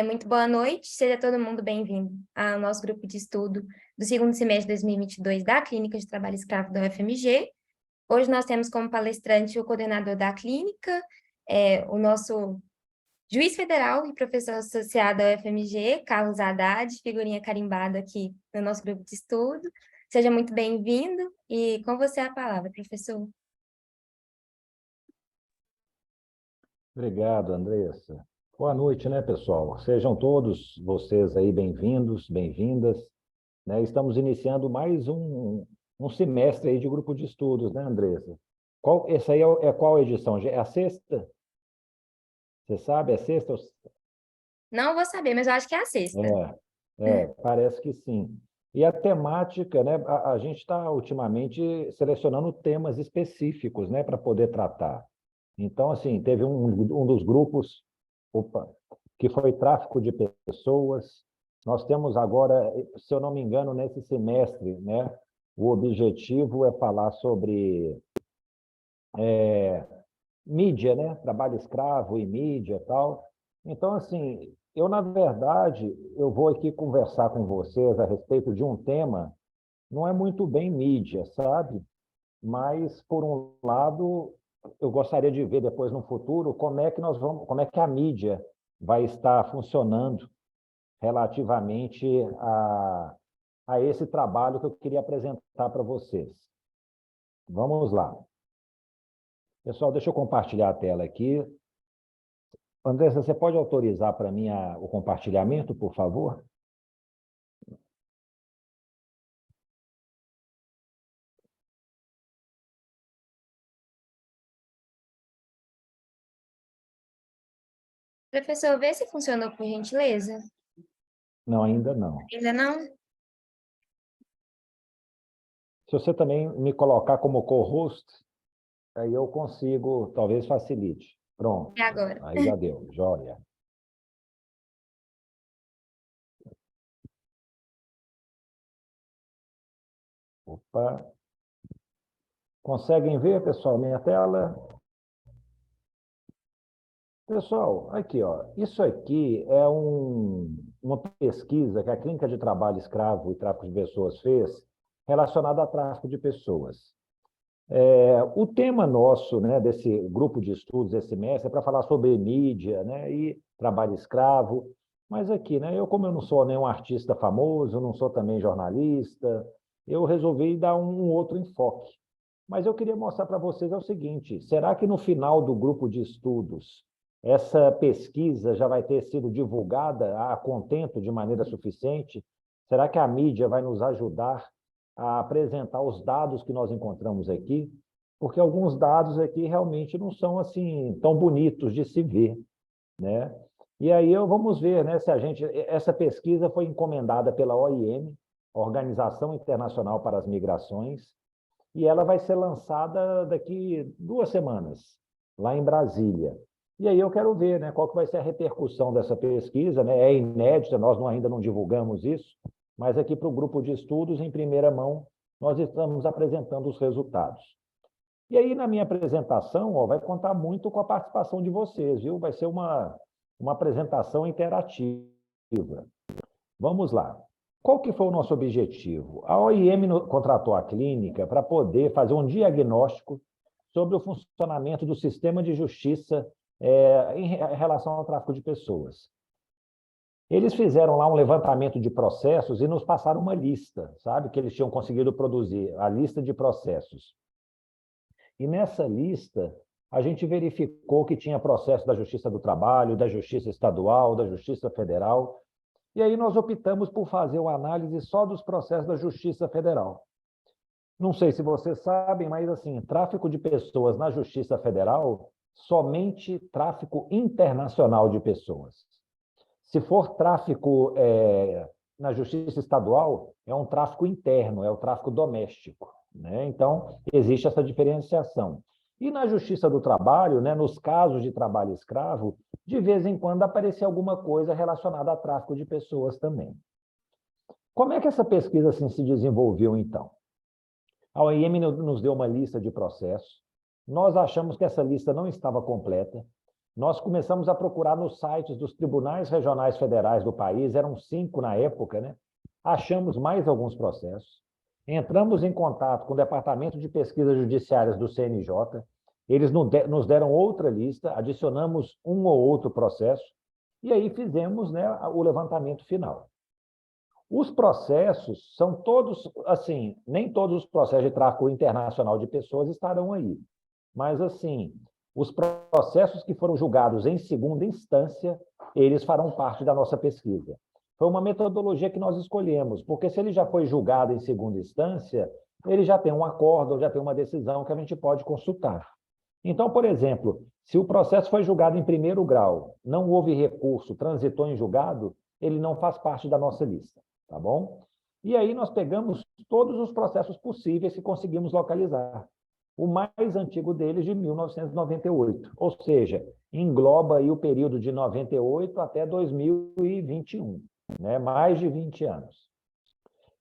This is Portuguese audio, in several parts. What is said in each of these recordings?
Muito boa noite, seja todo mundo bem-vindo ao nosso grupo de estudo do segundo semestre de 2022 da Clínica de Trabalho Escravo da UFMG. Hoje nós temos como palestrante o coordenador da clínica, o nosso juiz federal e professor associado da UFMG, Carlos Haddad, figurinha carimbada aqui no nosso grupo de estudo. Seja muito bem-vindo e com você a palavra, professor. Obrigado, Andressa. Boa noite, né, pessoal? Sejam todos vocês aí bem-vindos, bem-vindas. Né? Estamos iniciando mais um semestre aí de grupo de estudos, né, Andressa? Essa aí é qual edição? É a sexta? Você sabe, é a sexta? Não vou saber, mas eu acho que é a sexta. Parece que sim. E a temática, né? A gente está ultimamente selecionando temas específicos, né, para poder tratar. Então, assim, teve um dos grupos, que foi tráfico de pessoas. Nós temos agora, se eu não me engano, nesse semestre, né, o objetivo é falar sobre mídia, né, trabalho escravo e mídia e tal. Então, assim, na verdade, eu vou aqui conversar com vocês a respeito de um tema, não é muito bem mídia, sabe? Mas, por um lado, eu gostaria de ver depois no futuro como é que a mídia vai estar funcionando relativamente a esse trabalho que eu queria apresentar para vocês. Vamos lá. Pessoal, deixa eu compartilhar a tela aqui. Andressa, você pode autorizar para mim o compartilhamento, por favor? Professor, vê se funcionou, por gentileza. Não, ainda não. Ainda não? Se você também me colocar como co-host, aí eu consigo, talvez facilite. Pronto, É agora. aí já deu, joia. Opa. Conseguem ver, pessoal, minha tela? Pessoal, aqui, ó, isso aqui é uma pesquisa que a Clínica de Trabalho Escravo e Tráfico de Pessoas fez relacionada a tráfico de pessoas. O tema nosso, né, desse grupo de estudos esse semestre é para falar sobre mídia, né, e trabalho escravo. Mas aqui, né, como eu não sou nenhum artista famoso, não sou também jornalista, eu resolvi dar um outro enfoque. Mas eu queria mostrar para vocês o seguinte: será que no final do grupo de estudos essa pesquisa já vai ter sido divulgada a contento de maneira suficiente? Será que a mídia vai nos ajudar a apresentar os dados que nós encontramos aqui? Porque alguns dados aqui realmente não são assim tão bonitos de se ver, né? E aí vamos ver, né, se essa pesquisa foi encomendada pela OIM, Organização Internacional para as Migrações, e ela vai ser lançada daqui 2 semanas, lá em Brasília. E aí eu quero ver, né, qual que vai ser a repercussão dessa pesquisa, né? É inédita, nós ainda não divulgamos isso, mas aqui para o grupo de estudos, em primeira mão, nós estamos apresentando os resultados. E aí, na minha apresentação, ó, vai contar muito com a participação de vocês, viu? Vai ser uma apresentação interativa. Vamos lá. Qual que foi o nosso objetivo? A OIM contratou a clínica para poder fazer um diagnóstico sobre o funcionamento do sistema de justiça em relação ao tráfico de pessoas. Eles fizeram lá um levantamento de processos e nos passaram uma lista, sabe, que eles tinham conseguido produzir, a lista de processos. E nessa lista, a gente verificou que tinha processo da Justiça do Trabalho, da Justiça Estadual, da Justiça Federal. E aí nós optamos por fazer uma análise só dos processos da Justiça Federal. Não sei se vocês sabem, mas assim, tráfico de pessoas na Justiça Federal, somente tráfico internacional de pessoas. Se for tráfico na Justiça Estadual, é um tráfico interno, é o tráfico doméstico, né? Então, existe essa diferenciação. E na Justiça do Trabalho, né, nos casos de trabalho escravo, de vez em quando aparecia alguma coisa relacionada a tráfico de pessoas também. Como é que essa pesquisa assim, se desenvolveu, então? A OIM nos deu uma lista de processos. Nós achamos que essa lista não estava completa. nós começamos a procurar nos sites dos tribunais regionais federais do país, eram 5 na época, né? Achamos mais alguns processos. Entramos em contato com o Departamento de Pesquisas Judiciárias do CNJ, eles nos deram outra lista, adicionamos um ou outro processo, e aí fizemos, né, o levantamento final. Os processos são todos, assim, nem todos os processos de tráfico internacional de pessoas estarão aí, mas, assim, os processos que foram julgados em segunda instância, eles farão parte da nossa pesquisa. Foi uma metodologia que nós escolhemos, porque se ele já foi julgado em segunda instância, ele já tem um acordo, já tem uma decisão que a gente pode consultar. Então, por exemplo, se o processo foi julgado em primeiro grau, não houve recurso, transitou em julgado, ele não faz parte da nossa lista, tá bom? E aí nós pegamos todos os processos possíveis que conseguimos localizar. O mais antigo deles de 1998, ou seja, engloba aí o período de 98 até 2021, né? Mais de 20 anos.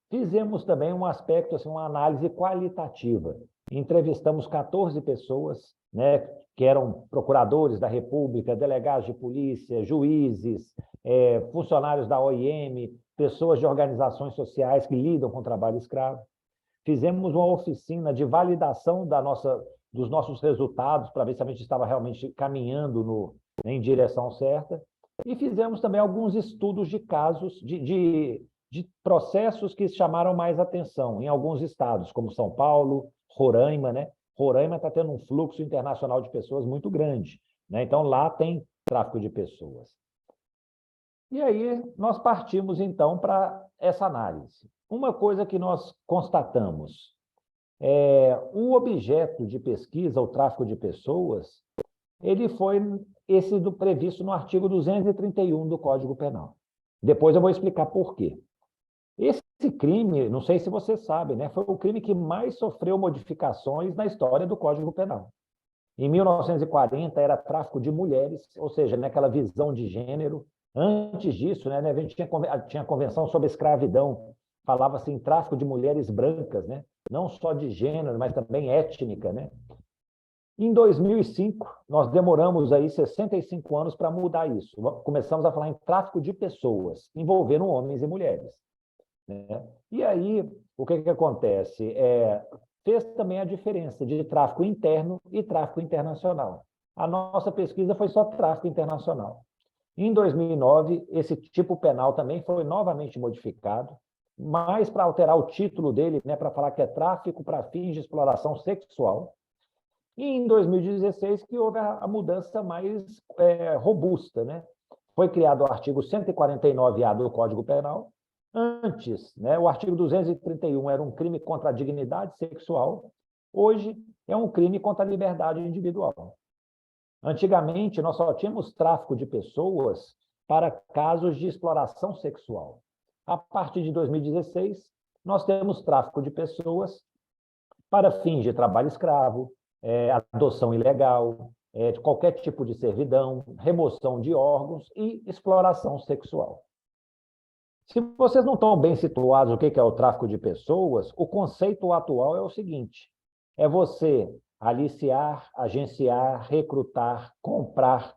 Fizemos também um aspecto, assim, uma análise qualitativa. Entrevistamos 14 pessoas, né, que eram procuradores da República, delegados de polícia, juízes, funcionários da OIM, pessoas de organizações sociais que lidam com trabalho escravo. Fizemos uma oficina de validação dos nossos resultados, para ver se a gente estava realmente caminhando em direção certa. E fizemos também alguns estudos de casos, de processos que chamaram mais atenção em alguns estados, como São Paulo, Roraima, né? Roraima está tendo um fluxo internacional de pessoas muito grande, né? Então, lá tem tráfico de pessoas. E aí, nós partimos, então, para essa análise. Uma coisa que nós constatamos, o objeto de pesquisa, o tráfico de pessoas, ele foi esse previsto no artigo 231 do Código Penal. Depois eu vou explicar por quê. Esse crime, não sei se você sabe, né, foi o crime que mais sofreu modificações na história do Código Penal. Em 1940 era tráfico de mulheres, ou seja, naquela visão de gênero. Antes disso, né, a gente tinha a Convenção sobre a Escravidão, falava-se em tráfico de mulheres brancas, né, não só de gênero, mas também étnica, né? Em 2005, nós demoramos aí 65 anos para mudar isso. Começamos a falar em tráfico de pessoas, envolvendo homens e mulheres, né? E aí, o que acontece? Fez também a diferença de tráfico interno e tráfico internacional. A nossa pesquisa foi só tráfico internacional. Em 2009, esse tipo penal também foi novamente modificado, mas para alterar o título dele, né, para falar que é tráfico para fins de exploração sexual. E em 2016 que houve a mudança mais robusta, né? Foi criado o artigo 149-A do Código Penal. Antes, né, o artigo 231 era um crime contra a dignidade sexual. Hoje é um crime contra a liberdade individual. Antigamente, nós só tínhamos tráfico de pessoas para casos de exploração sexual. A partir de 2016, nós temos tráfico de pessoas para fins de trabalho escravo, adoção ilegal, de qualquer tipo de servidão, remoção de órgãos e exploração sexual. Se vocês não estão bem situados o que é o tráfico de pessoas, o conceito atual é o seguinte: é você aliciar, agenciar, recrutar, comprar,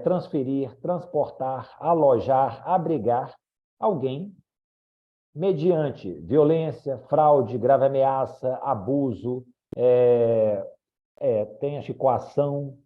transferir, transportar, alojar, abrigar alguém mediante violência, fraude, grave ameaça, abuso, tem a coação,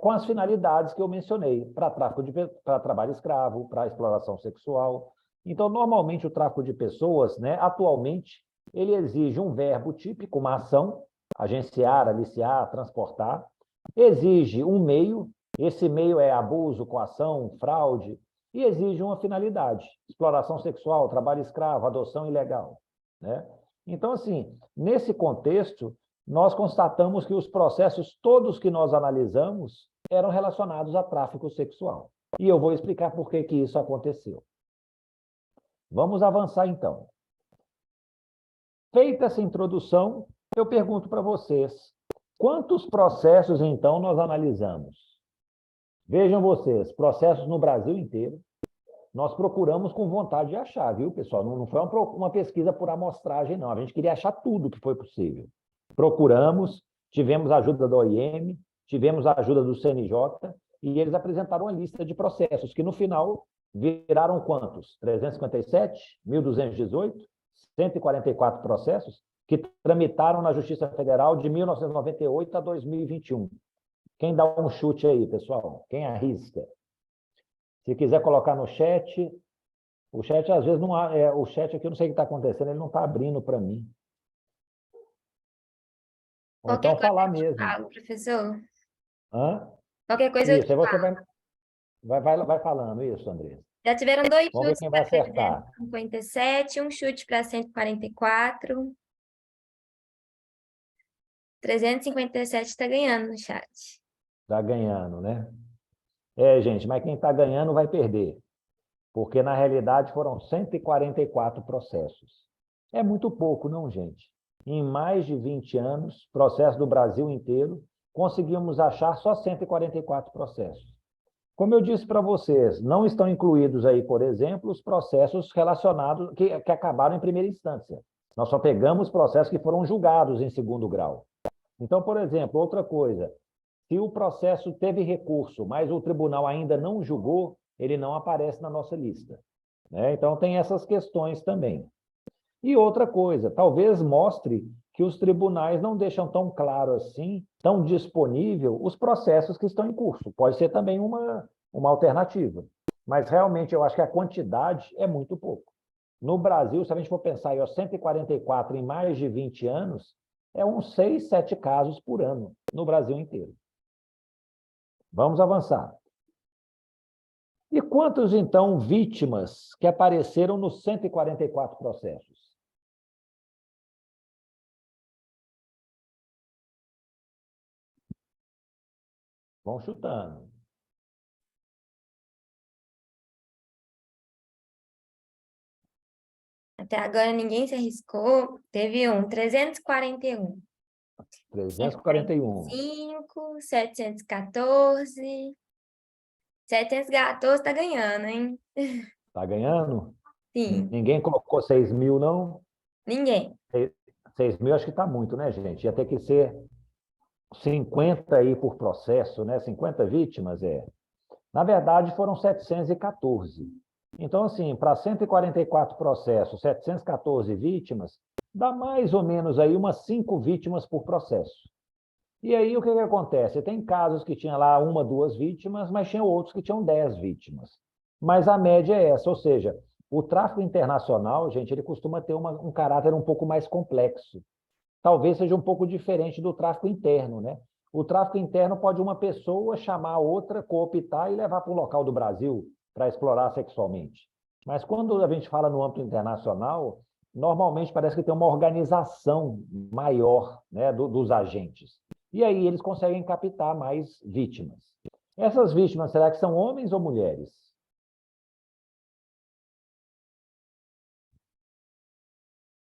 com as finalidades que eu mencionei, para trabalho escravo, para exploração sexual. Então, normalmente, o tráfico de pessoas, né, atualmente, ele exige um verbo típico, uma ação, agenciar, aliciar, transportar, exige um meio, esse meio é abuso, coação, fraude, e exige uma finalidade, exploração sexual, trabalho escravo, adoção ilegal, né? Então, assim, nesse contexto, nós constatamos que os processos todos que nós analisamos eram relacionados a tráfico sexual. E eu vou explicar por que isso aconteceu. Vamos avançar, então. Feita essa introdução, eu pergunto para vocês, quantos processos, então, nós analisamos? Vejam vocês, processos no Brasil inteiro. Nós procuramos com vontade de achar, viu, pessoal? Não foi uma pesquisa por amostragem, não. A gente queria achar tudo que foi possível. Procuramos, tivemos a ajuda da OIM, tivemos a ajuda do CNJ, e eles apresentaram uma lista de processos, que no final viraram quantos? 357, 1.218, 144 processos, que tramitaram na Justiça Federal de 1998 a 2021. Quem dá um chute aí, pessoal? Quem arrisca? Se quiser colocar no chat, o chat às vezes não há, o chat aqui eu não sei o que está acontecendo, ele não está abrindo para mim. Ou Qualquer então coisa falar eu te mesmo. falo, professor. Hã? Qualquer coisa eu Isso, te aí você falo. vai falando isso, André. Já tiveram dois Vamos ver chutes quem vai para acertar. 357, um chute para 144. 357 está ganhando no chat. Está ganhando, né? É, gente, mas quem está ganhando vai perder, porque na realidade foram 144 processos. É muito pouco, não, gente? Em mais de 20 anos, processo do Brasil inteiro, conseguimos achar só 144 processos. Como eu disse para vocês, não estão incluídos aí, por exemplo, os processos relacionados que acabaram em primeira instância. Nós só pegamos processos que foram julgados em segundo grau. Então, por exemplo, outra coisa, se o processo teve recurso, mas o tribunal ainda não julgou, ele não aparece na nossa lista, né? Então, tem essas questões também. E outra coisa, talvez mostre que os tribunais não deixam tão claro assim, tão disponível, os processos que estão em curso. Pode ser também uma alternativa. Mas realmente eu acho que a quantidade é muito pouco. No Brasil, se a gente for pensar em 144 em mais de 20 anos, é uns 6, 7 casos por ano no Brasil inteiro. Vamos avançar. E quantos, então, vítimas que apareceram nos 144 processos? Vão chutando. Até agora ninguém se arriscou. Teve 341. 341. 5, 714. 714 está ganhando, hein? Está ganhando? Sim, Ninguém colocou 6.000, não? ninguém. 6.000 acho que está muito, né, gente? Ia ter que ser 50 aí por processo, né? 50 vítimas, é. Na verdade, foram 714. Então, assim, para 144 processos, 714 vítimas, dá mais ou menos aí umas 5 vítimas por processo. E aí, o que acontece? Tem casos que tinha lá uma, duas vítimas, mas tinha outros que tinham 10 vítimas. Mas a média é essa, ou seja, o tráfico internacional, gente, ele costuma ter um caráter um pouco mais complexo. Talvez seja um pouco diferente do tráfico interno, né? O tráfico interno pode uma pessoa chamar a outra, cooptar e levar para um local do Brasil para explorar sexualmente. Mas quando a gente fala no âmbito internacional, normalmente parece que tem uma organização maior, né, dos agentes. E aí eles conseguem captar mais vítimas. Essas vítimas, será que são homens ou mulheres?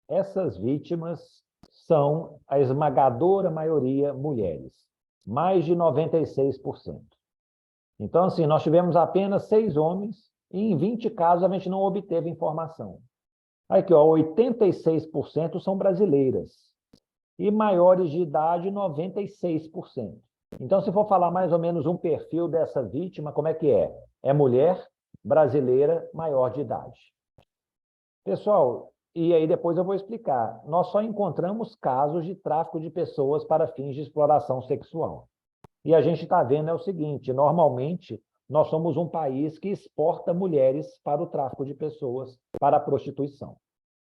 Essas vítimas são a esmagadora maioria mulheres, mais de 96%. Então, assim, nós tivemos apenas 6 homens e em 20 casos a gente não obteve informação. Aqui, ó, 86% são brasileiras e maiores de idade, 96%. Então, se for falar mais ou menos um perfil dessa vítima, como é que é? É mulher brasileira maior de idade. Pessoal, e aí depois eu vou explicar. Nós só encontramos casos de tráfico de pessoas para fins de exploração sexual. E a gente está vendo é o seguinte, normalmente nós somos um país que exporta mulheres para o tráfico de pessoas, para a prostituição,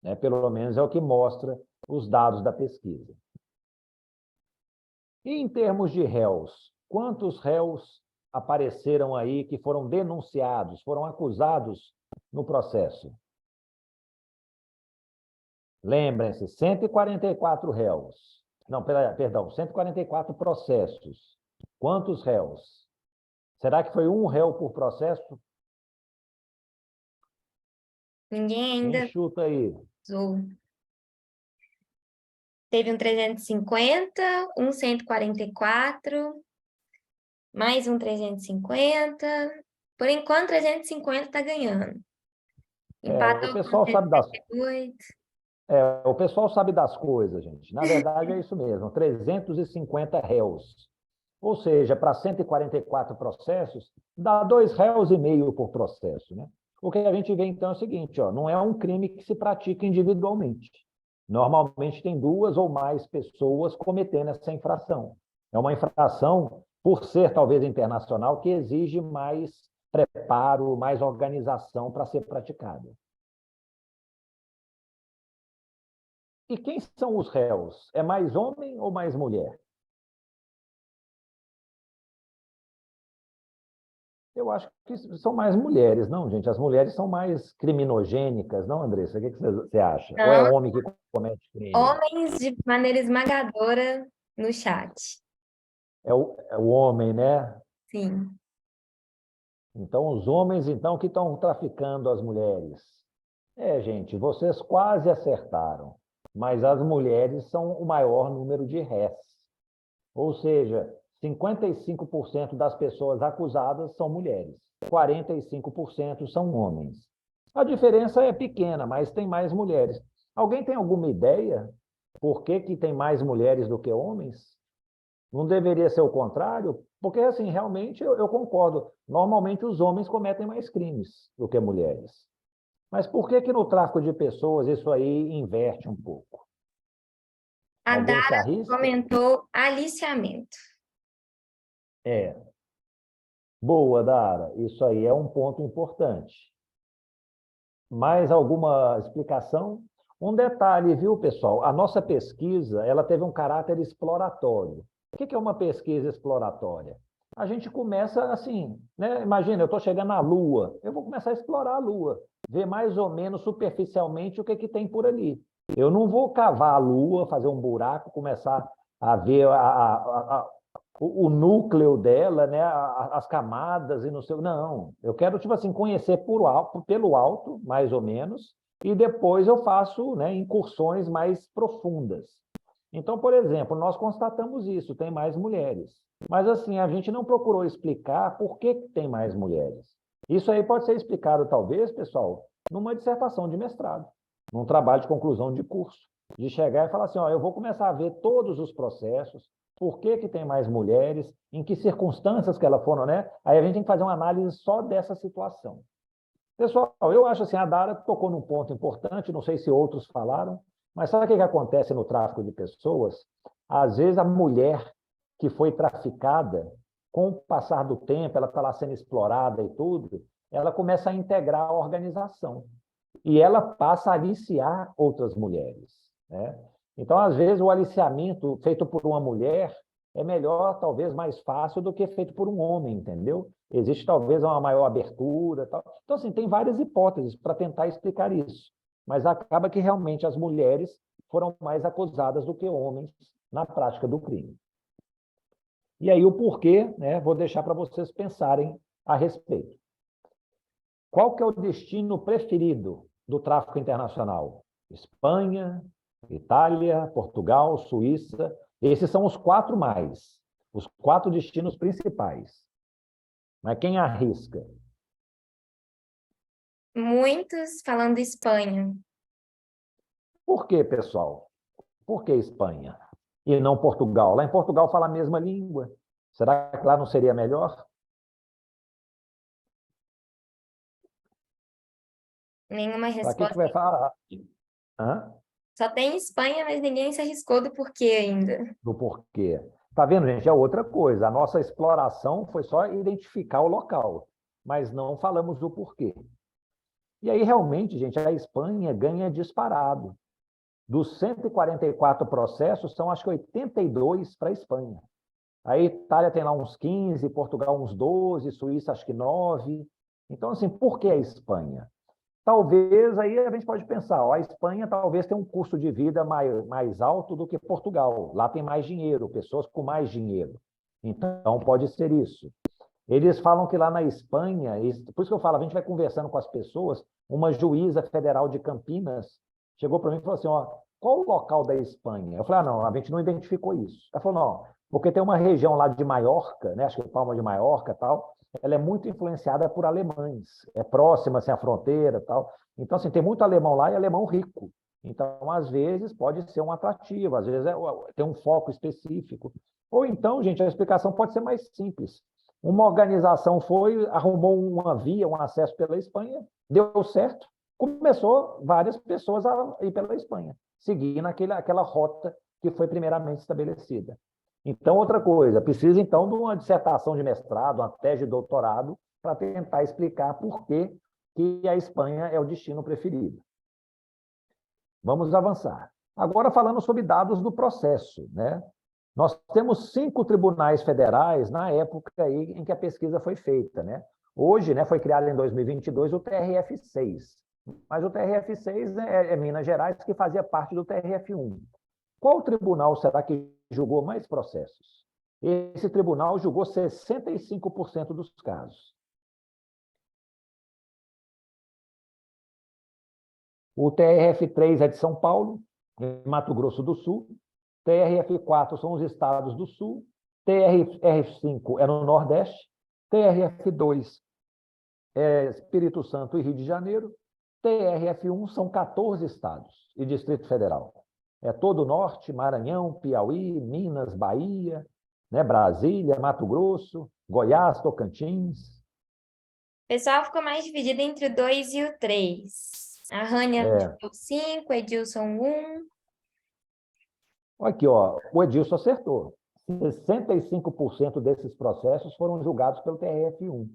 né? Pelo menos é o que mostra os dados da pesquisa. E em termos de réus, quantos réus apareceram aí que foram denunciados, foram acusados no processo? Lembrem-se, 144 réus. Não, perdão, 144 processos. Quantos réus? Será que foi um réu por processo? Ninguém Quem ainda chuta aí? usou. Teve um 350, um 144, mais um 350. Por enquanto, 350 está ganhando. O Empatou com pessoal sabe das, 178. o pessoal sabe das coisas, gente. Na verdade, é isso mesmo, 350 réus. Ou seja, para 144 processos, dá 2,5 réus por processo, né? O que a gente vê, então, é o seguinte, ó, não é um crime que se pratica individualmente. Normalmente tem 2 ou mais pessoas cometendo essa infração. É uma infração, por ser talvez internacional, que exige mais preparo, mais organização para ser praticada. E quem são os réus? É mais homem ou mais mulher? Eu acho que são mais mulheres, não, gente? As mulheres são mais criminogênicas, não, Andressa? O que você acha? Ou é Não, homem que comete crime? homens de maneira esmagadora no chat. É o homem, né? Sim. Então, os homens, então, que estão traficando as mulheres. Gente, vocês quase acertaram, mas as mulheres são o maior número de réis. Ou seja, 55% das pessoas acusadas são mulheres, 45% são homens. A diferença é pequena, mas tem mais mulheres. Alguém tem alguma ideia por que tem mais mulheres do que homens? Não deveria ser o contrário? Porque, assim, realmente eu concordo. Normalmente os homens cometem mais crimes do que mulheres. Mas por que no tráfico de pessoas isso aí inverte um pouco? A Alguém se Dara arrisca? comentou aliciamento. É. Boa, Dara. Isso aí é um ponto importante. Mais alguma explicação? Um detalhe, viu, pessoal? A nossa pesquisa, ela teve um caráter exploratório. O que é uma pesquisa exploratória? A gente começa assim, né? Imagina, eu estou chegando à Lua, eu vou começar a explorar a Lua, ver mais ou menos superficialmente o que tem por ali. Eu não vou cavar a Lua, fazer um buraco, começar a ver o núcleo dela, né, as camadas e não sei. Não, eu quero tipo assim conhecer pelo alto, mais ou menos, e depois eu faço, né, incursões mais profundas. Então, por exemplo, nós constatamos isso, tem mais mulheres. Mas assim, a gente não procurou explicar por que tem mais mulheres. Isso aí pode ser explicado, talvez, pessoal, numa dissertação de mestrado, num trabalho de conclusão de curso, de chegar e falar assim, ó, eu vou começar a ver todos os processos, por que tem mais mulheres, em que circunstâncias que elas foram, né? Aí a gente tem que fazer uma análise só dessa situação. Pessoal, eu acho assim, a Dara tocou num ponto importante, não sei se outros falaram, mas sabe o que acontece no tráfico de pessoas? Às vezes a mulher que foi traficada, com o passar do tempo, ela está lá sendo explorada e tudo, ela começa a integrar a organização. E ela passa a aliciar outras mulheres, né? Então, às vezes, o aliciamento feito por uma mulher é melhor, talvez mais fácil do que feito por um homem, entendeu? Existe talvez uma maior abertura. Tal. Então, assim, tem várias hipóteses para tentar explicar isso. Mas acaba que realmente as mulheres foram mais acusadas do que homens na prática do crime. E aí o porquê, né, vou deixar para vocês pensarem a respeito. Qual que é o destino preferido do tráfico internacional? Espanha, Itália, Portugal, Suíça. Esses são os 4 mais, os 4 destinos principais. Mas quem arrisca? Muitos falando Espanha. Por que, pessoal? Por que Espanha? E não Portugal? Lá em Portugal fala a mesma língua. Será que lá não seria melhor? Nenhuma Para que resposta. vai falar? Hã? Só tem Espanha, mas ninguém se arriscou do porquê ainda. Do porquê. Tá vendo, gente? É outra coisa. A nossa exploração foi só identificar o local, mas não falamos do porquê. E aí, realmente, gente, a Espanha ganha disparado. Dos 144 processos, são acho que 82 para a Espanha. A Itália tem lá uns 15, Portugal uns 12, Suíça acho que 9. Então, assim, por que a Espanha? Talvez aí a gente pode pensar, ó, a Espanha talvez tenha um custo de vida mais alto do que Portugal. Lá tem mais dinheiro, pessoas com mais dinheiro. Então, pode ser isso. Eles falam que lá na Espanha, por isso que eu falo, a gente vai conversando com as pessoas, uma juíza federal de Campinas chegou para mim e falou assim, ó, qual o local da Espanha? Eu falei, não, a gente não identificou isso. Ela falou, não, porque tem uma região lá de Maiorca, né, acho que é Palma de Maiorca e tal, ela é muito influenciada por alemães, é próxima assim, à fronteira e tal. Então, assim, tem muito alemão lá e alemão rico. Então, às vezes, pode ser um atrativo, às vezes tem um foco específico. Ou então, gente, a explicação pode ser mais simples. Uma organização arrumou uma via, um acesso pela Espanha, deu certo, começou várias pessoas a ir pela Espanha, seguindo aquela rota que foi primeiramente estabelecida. Então, outra coisa, precisa então de uma dissertação de mestrado, uma tese de doutorado, para tentar explicar por que a Espanha é o destino preferido. Vamos avançar. Agora, falando sobre dados do processo, né? Nós temos 5 tribunais federais na época aí em que a pesquisa foi feita, né? Hoje, né, foi criado em 2022 o TRF6, mas o TRF6 é Minas Gerais, que fazia parte do TRF1. Qual tribunal será que julgou mais processos? Esse tribunal julgou 65% dos casos. O TRF3 é de São Paulo, Mato Grosso do Sul. TRF4 são os estados do Sul. TRF5 é no Nordeste. TRF2 é Espírito Santo e Rio de Janeiro. TRF1 são 14 estados e Distrito Federal. É todo o Norte, Maranhão, Piauí, Minas, Bahia, né, Brasília, Mato Grosso, Goiás, Tocantins. O pessoal ficou mais dividido entre o 2 e o 3. A Rânia deu 5, Edilson 1. Aqui, ó, o Edilson acertou. 65% desses processos foram julgados pelo TRF1.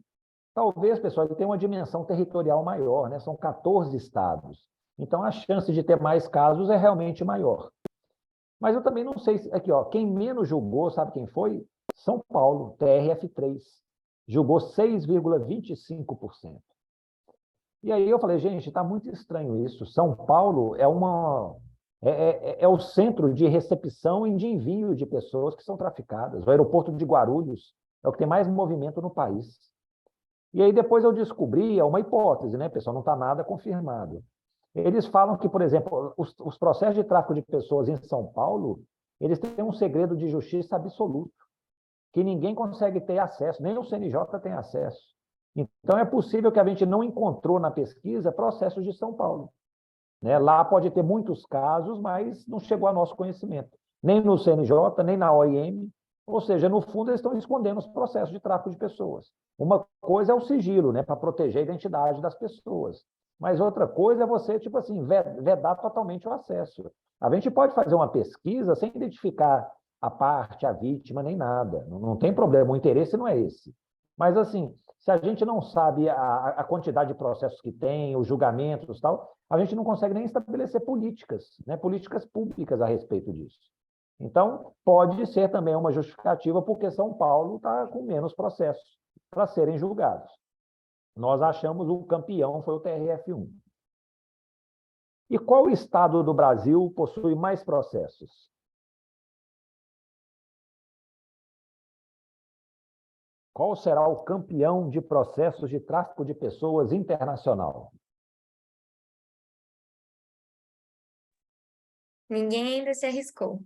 Talvez, pessoal, ele tenha uma dimensão territorial maior, né? São 14 estados. Então, a chance de ter mais casos é realmente maior. Mas eu também não sei se... Aqui, ó, quem menos julgou, sabe quem foi? São Paulo, TRF3. Julgou 6,25%. E aí eu falei, gente, está muito estranho isso. São Paulo é o centro de recepção e de envio de pessoas que são traficadas. O aeroporto de Guarulhos é o que tem mais movimento no país. E aí depois eu descobri, é uma hipótese, né, pessoal? Não está nada confirmado. Eles falam que, por exemplo, os processos de tráfico de pessoas em São Paulo, eles têm um segredo de justiça absoluto, que ninguém consegue ter acesso, nem o CNJ tem acesso. Então, é possível que a gente não encontrou na pesquisa processos de São Paulo. Né? Lá pode ter muitos casos, mas não chegou a nosso conhecimento. Nem no CNJ, nem na OIM. Ou seja, no fundo, eles estão escondendo os processos de tráfico de pessoas. Uma coisa é o sigilo, né, para proteger a identidade das pessoas. Mas outra coisa é você, tipo assim, vedar totalmente o acesso. A gente pode fazer uma pesquisa sem identificar a parte, a vítima, nem nada. Não tem problema, o interesse não é esse. Mas, assim, se a gente não sabe a quantidade de processos que tem, os julgamentos e tal, a gente não consegue nem estabelecer políticas, né, políticas públicas a respeito disso. Então, pode ser também uma justificativa porque São Paulo está com menos processos para serem julgados. Nós achamos o campeão foi o TRF1. E qual estado do Brasil possui mais processos? Qual será o campeão de processos de tráfico de pessoas internacional? Ninguém ainda se arriscou.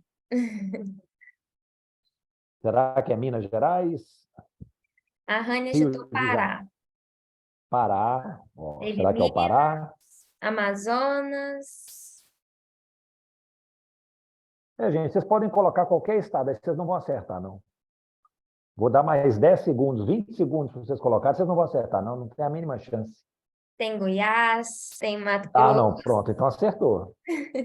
Será que é Minas Gerais? A Rânia chutou Rio de Janeiro? Pará. Pará? Oh, Teve será que é o Minas, Pará? Amazonas. Gente, vocês podem colocar qualquer estado, aí vocês não vão acertar, não. Vou dar mais 10 segundos, 20 segundos para vocês colocarem, vocês não vão acertar, não. Não tem a mínima chance. Tem Goiás, tem Mato Ah, Grosso. não, pronto, então acertou.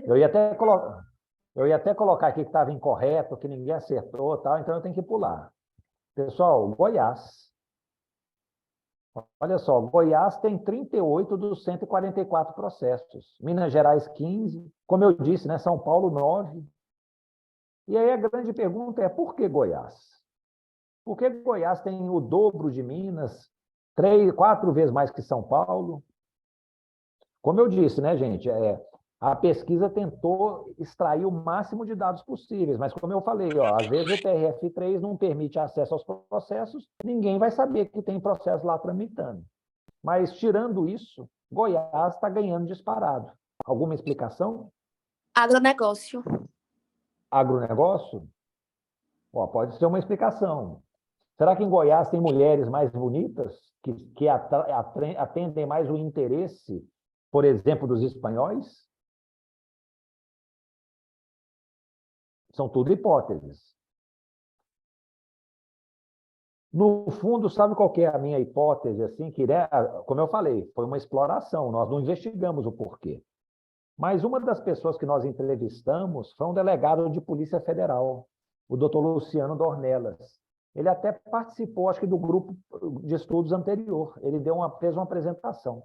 Eu ia até colocar aqui que estava incorreto, que ninguém acertou, tal, então eu tenho que pular. Pessoal, Goiás. Olha só, Goiás tem 38 dos 144 processos. Minas Gerais, 15. Como eu disse, né, São Paulo, 9. E aí a grande pergunta é, por que Goiás? Por que Goiás tem o dobro de Minas, 3, 4 vezes mais que São Paulo? Como eu disse, né, gente, a pesquisa tentou extrair o máximo de dados possíveis, mas como eu falei, ó, às vezes o TRF3 não permite acesso aos processos, ninguém vai saber que tem processo lá tramitando. Mas, tirando isso, Goiás está ganhando disparado. Alguma explicação? Agronegócio. Agronegócio? Ó, pode ser uma explicação. Será que em Goiás tem mulheres mais bonitas que atendem mais o interesse, por exemplo, dos espanhóis? São tudo hipóteses. No fundo, sabe qual que é a minha hipótese? Assim, que, né, como eu falei, foi uma exploração, nós não investigamos o porquê. Mas uma das pessoas que nós entrevistamos foi um delegado de Polícia Federal, o doutor Luciano Dornelas. Ele até participou, acho que, do grupo de estudos anterior. Ele fez uma apresentação.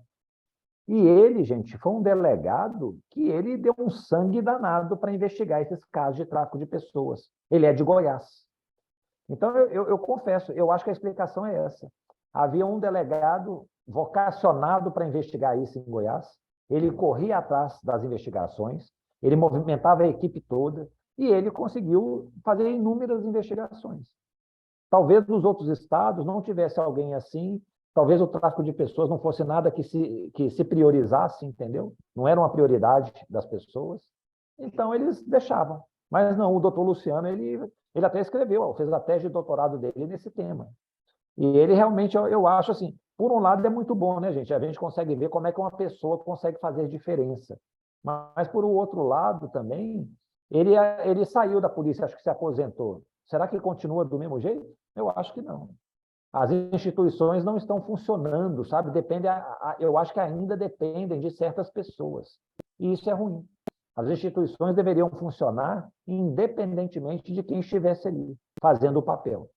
E ele, gente, foi um delegado que ele deu um sangue danado para investigar esses casos de tráfico de pessoas. Ele é de Goiás. Então, eu confesso, eu acho que a explicação é essa. Havia um delegado vocacionado para investigar isso em Goiás, ele corria atrás das investigações, ele movimentava a equipe toda e ele conseguiu fazer inúmeras investigações. Talvez nos outros estados não tivesse alguém assim, talvez o tráfico de pessoas não fosse nada que se priorizasse, entendeu? Não era uma prioridade das pessoas. Então, eles deixavam. Mas não, o doutor Luciano, ele até escreveu, fez a tese de doutorado dele nesse tema. E ele realmente, eu acho assim, por um lado é muito bom, né, gente? A gente consegue ver como é que uma pessoa consegue fazer diferença. Mas, por outro lado, também, ele saiu da polícia, acho que se aposentou. Será que continua do mesmo jeito? Eu acho que não. As instituições não estão funcionando, sabe? Eu acho que ainda dependem de certas pessoas. E isso é ruim. As instituições deveriam funcionar independentemente de quem estivesse ali, fazendo o papel.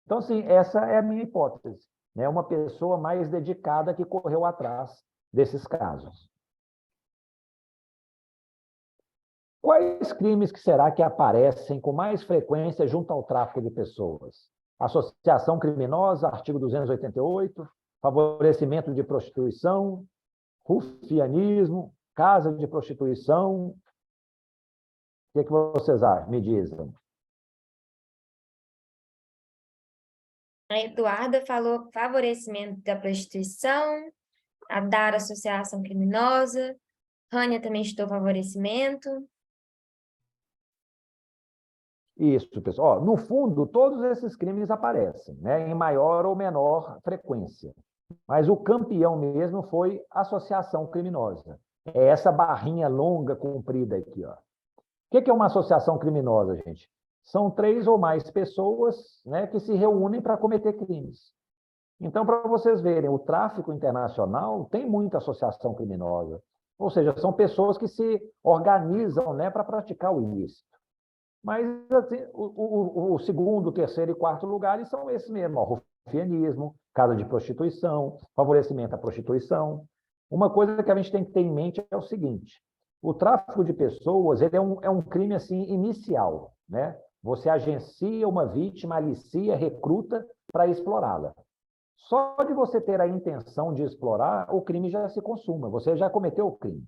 Então, assim, essa é a minha hipótese. Né? Uma pessoa mais dedicada que correu atrás desses casos. Quais crimes que será que aparecem com mais frequência junto ao tráfico de pessoas? Associação criminosa, artigo 288, favorecimento de prostituição, rufianismo, casa de prostituição. O que vocês me dizem? A Eduarda falou favorecimento da prostituição, a Dara, associação criminosa, Rânia também estou favorecimento. Isso, pessoal. No fundo, todos esses crimes aparecem, né, em maior ou menor frequência. Mas o campeão mesmo foi associação criminosa. É essa barrinha longa, comprida aqui. Ó. O que é uma associação criminosa, gente? São 3 ou mais pessoas, né, que se reúnem para cometer crimes. Então, para vocês verem, o tráfico internacional tem muita associação criminosa. Ou seja, são pessoas que se organizam, né, para praticar o ilícito. Mas assim, o segundo, terceiro e quarto lugares são esses mesmo, ó, rufianismo, casa de prostituição, favorecimento à prostituição. Uma coisa que a gente tem que ter em mente é o seguinte, o tráfico de pessoas ele é um crime assim, inicial. Né? Você agencia uma vítima, alicia, recruta para explorá-la. Só de você ter a intenção de explorar, o crime já se consuma, você já cometeu o crime.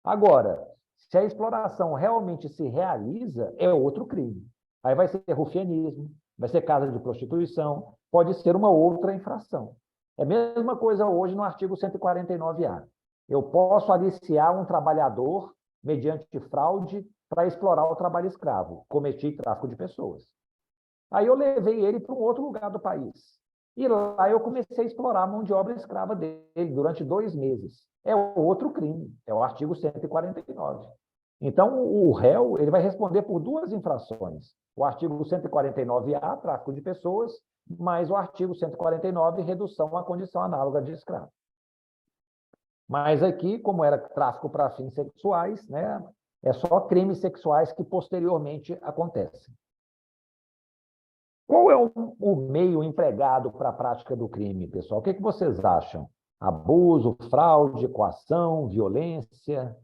Agora, se a exploração realmente se realiza, é outro crime. Aí vai ser rufianismo, vai ser casa de prostituição, pode ser uma outra infração. É a mesma coisa hoje no artigo 149-A. Eu posso aliciar um trabalhador mediante fraude para explorar o trabalho escravo. Cometi tráfico de pessoas. Aí eu levei ele para um outro lugar do país. E lá eu comecei a explorar a mão de obra escrava dele durante 2 meses. É outro crime, é o artigo 149. Então, o réu ele vai responder por 2 infrações. O artigo 149-A, tráfico de pessoas, mais o artigo 149, redução à condição análoga de escravo. Mas aqui, como era tráfico para fins sexuais, né, é só crimes sexuais que posteriormente acontecem. Qual é o meio empregado para a prática do crime, pessoal? O que vocês acham? Abuso, fraude, coação, violência?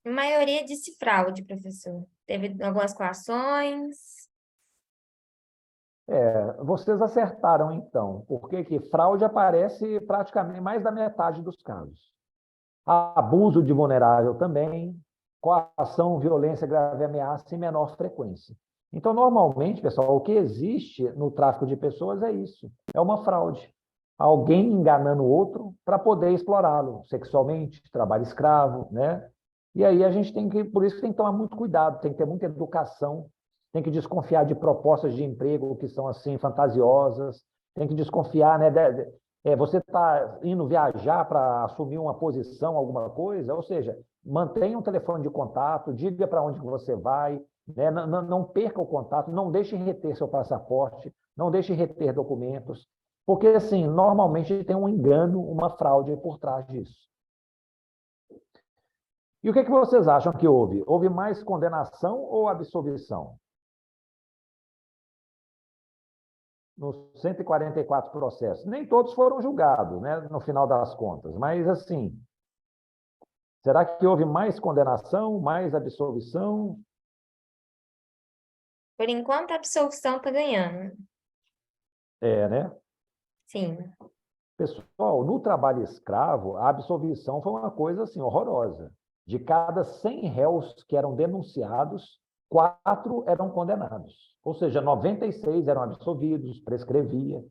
A maioria disse fraude, professor. Teve algumas coações. Vocês acertaram, então, porque que fraude aparece praticamente mais da metade dos casos. Abuso de vulnerável também, coação, violência, grave ameaça em menor frequência. Então, normalmente, pessoal, o que existe no tráfico de pessoas é isso, é uma fraude. Alguém enganando o outro para poder explorá-lo sexualmente, trabalho escravo, né? E aí a gente tem que, por isso que tem que tomar muito cuidado, tem que ter muita educação, tem que desconfiar de propostas de emprego que são assim fantasiosas, tem que desconfiar, né? Você está indo viajar para assumir uma posição, alguma coisa, ou seja, mantenha um telefone de contato, diga para onde você vai, né? Não perca o contato, não deixe reter seu passaporte, não deixe reter documentos, porque, assim, normalmente tem um engano, uma fraude por trás disso. E o que vocês acham que houve? Houve mais condenação ou absolvição? Nos 144 processos. Nem todos foram julgados, né, no final das contas, mas, assim, será que houve mais condenação, mais absolvição? Por enquanto, a absolvição está ganhando. É, né? Sim. Pessoal, no trabalho escravo, a absolvição foi uma coisa assim horrorosa. De cada 100 réus que eram denunciados, 4 eram condenados. Ou seja, 96 eram absolvidos, prescrevia.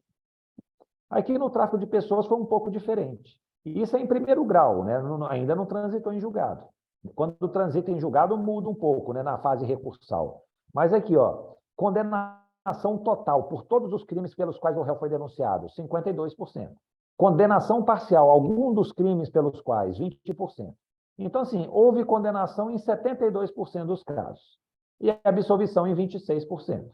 Aqui no tráfico de pessoas foi um pouco diferente. E isso é em primeiro grau, né? Ainda não transitou em julgado. Quando transita em julgado, muda um pouco, né? Na fase recursal. Mas aqui, ó, condenação total por todos os crimes pelos quais o réu foi denunciado, 52%. Condenação parcial, algum dos crimes pelos quais, 20%. Então, assim, houve condenação em 72% dos casos. E absolvição em 26%.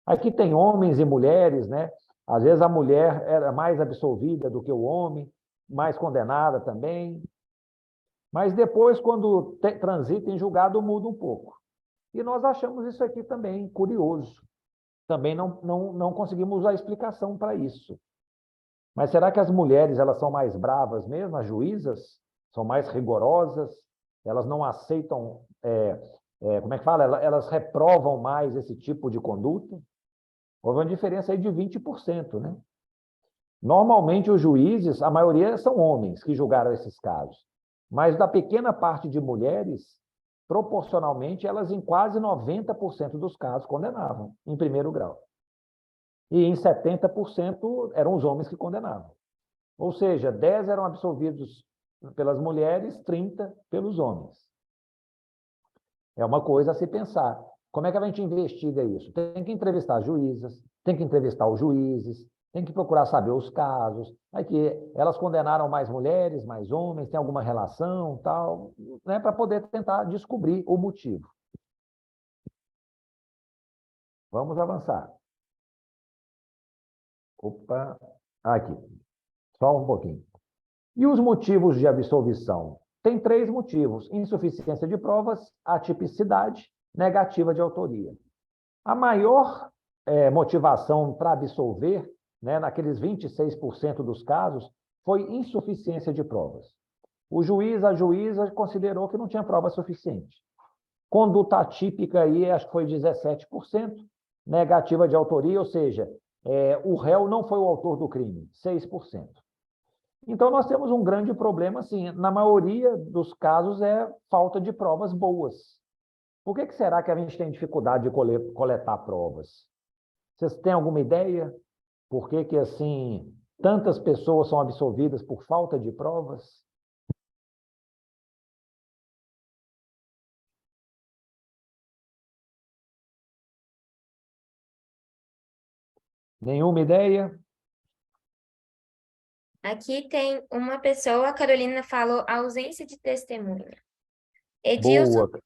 Aqui tem homens e mulheres, né? Às vezes a mulher era mais absolvida do que o homem, mais condenada também. Mas depois, quando transita em julgado, muda um pouco. E nós achamos isso aqui também curioso. Também não conseguimos a explicação para isso. Mas será que as mulheres elas são mais bravas mesmo, as juízas? São mais rigorosas? Elas não aceitam, como é que fala? Elas reprovam mais esse tipo de conduta? Houve uma diferença aí de 20%, né? Normalmente, os juízes, a maioria são homens que julgaram esses casos. Mas da pequena parte de mulheres, proporcionalmente, elas em quase 90% dos casos condenavam, em primeiro grau. E em 70% eram os homens que condenavam. Ou seja, 10 eram absolvidos pelas mulheres, 30 pelos homens. É uma coisa a se pensar. Como é que a gente investiga isso? Tem que entrevistar juízas, tem que entrevistar os juízes, tem que procurar saber os casos. Aqui, elas condenaram mais mulheres, mais homens, tem alguma relação, tal, né, para poder tentar descobrir o motivo. Vamos avançar. Opa, aqui. Só um pouquinho. E os motivos de absolvição? Tem 3 motivos: insuficiência de provas, atipicidade, negativa de autoria. A maior motivação para absolver, né, naqueles 26% dos casos, foi insuficiência de provas. O juiz, a juíza, considerou que não tinha prova suficiente. Conduta atípica aí, acho que foi 17%, negativa de autoria, ou seja, o réu não foi o autor do crime, 6%. Então, nós temos um grande problema, assim, na maioria dos casos é falta de provas boas. Por que será que a gente tem dificuldade de coletar provas? Vocês têm alguma ideia? Por que, assim, tantas pessoas são absolvidas por falta de provas? Nenhuma ideia? Aqui tem uma pessoa, a Carolina falou ausência de testemunha. Edilson Boa.